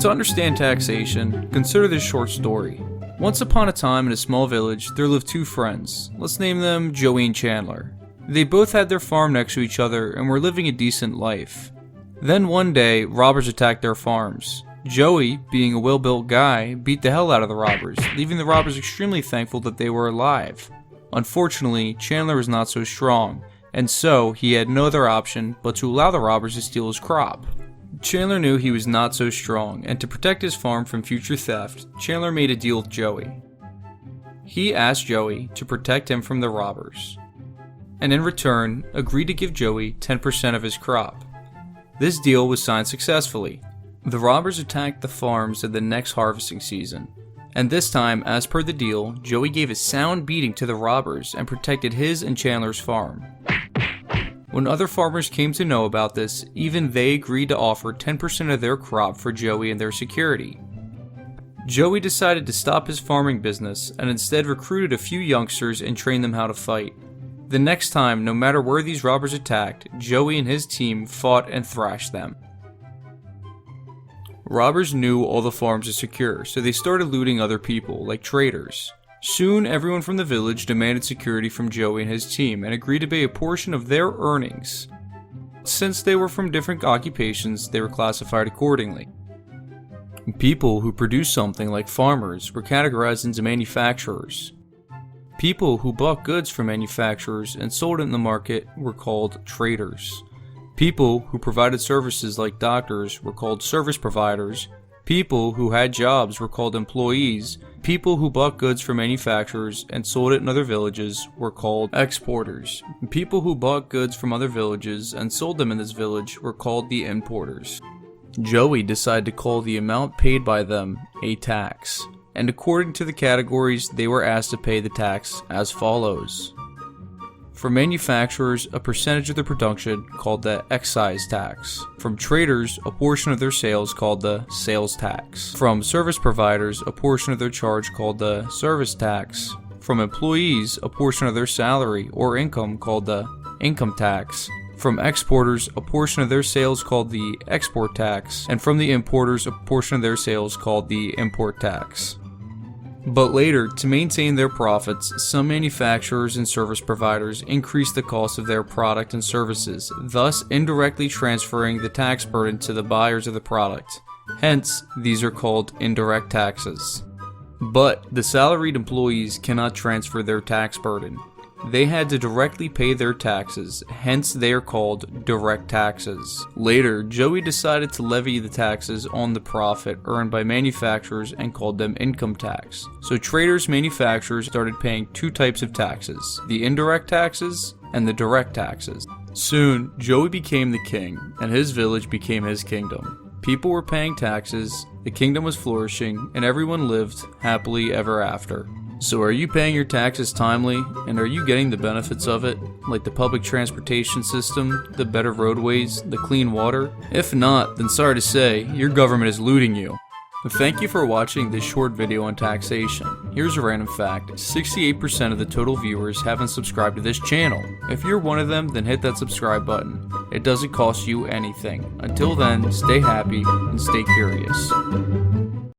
To understand taxation, consider this short story. Once upon a time in a small village, there lived two friends. Let's name them Joey and Chandler. They both had their farm next to each other and were living a decent life. Then one day, robbers attacked their farms. Joey, being a well-built guy, beat the hell out of the robbers, leaving the robbers extremely thankful that they were alive. Unfortunately, Chandler was not so strong, and so he had no other option but to allow the robbers to steal his crop. Chandler knew he was not so strong, and to protect his farm from future theft, Chandler made a deal with Joey. He asked Joey to protect him from the robbers, and in return, agreed to give Joey 10% of his crop. This deal was signed successfully. The robbers attacked the farms in the next harvesting season, and this time, as per the deal, Joey gave a sound beating to the robbers and protected his and Chandler's farm. When other farmers came to know about this, even they agreed to offer 10% of their crop for Joey and their security. Joey decided to stop his farming business and instead recruited a few youngsters and trained them how to fight. The next time, no matter where these robbers attacked, Joey and his team fought and thrashed them. Robbers knew all the farms are secure, so they started looting other people, like traders. Soon, everyone from the village demanded security from Joey and his team and agreed to pay a portion of their earnings. Since they were from different occupations, they were classified accordingly. People who produced something like farmers were categorized into manufacturers. People who bought goods from manufacturers and sold it in the market were called traders. People who provided services like doctors were called service providers. People who had jobs were called employees. People who bought goods from manufacturers and sold it in other villages were called exporters. People who bought goods from other villages and sold them in this village were called the importers. Joey decided to call the amount paid by them a tax, and according to the categories, they were asked to pay the tax as follows. For manufacturers, a percentage of their production called the excise tax. From traders, a portion of their sales called the sales tax. From service providers, a portion of their charge called the service tax. From employees, a portion of their salary or income called the income tax. From exporters, a portion of their sales called the export tax. And from the importers, a portion of their sales called the import tax. But later, to maintain their profits, some manufacturers and service providers increased the cost of their product and services, thus indirectly transferring the tax burden to the buyers of the product. Hence, these are called indirect taxes. But the salaried employees cannot transfer their tax burden. They had to directly pay their taxes, hence they are called direct taxes. Later, Joey decided to levy the taxes on the profit earned by manufacturers and called them income tax. So traders, manufacturers started paying two types of taxes, the indirect taxes and the direct taxes. Soon, Joey became the king, and his village became his kingdom. People were paying taxes, the kingdom was flourishing, and everyone lived happily ever after. So are you paying your taxes timely, and are you getting the benefits of it, like the public transportation system, the better roadways, the clean water? If not, then sorry to say, your government is looting you. Thank you for watching this short video on taxation. Here's a random fact, 68% of the total viewers haven't subscribed to this channel. If you're one of them, then hit that subscribe button. It doesn't cost you anything. Until then, stay happy and stay curious.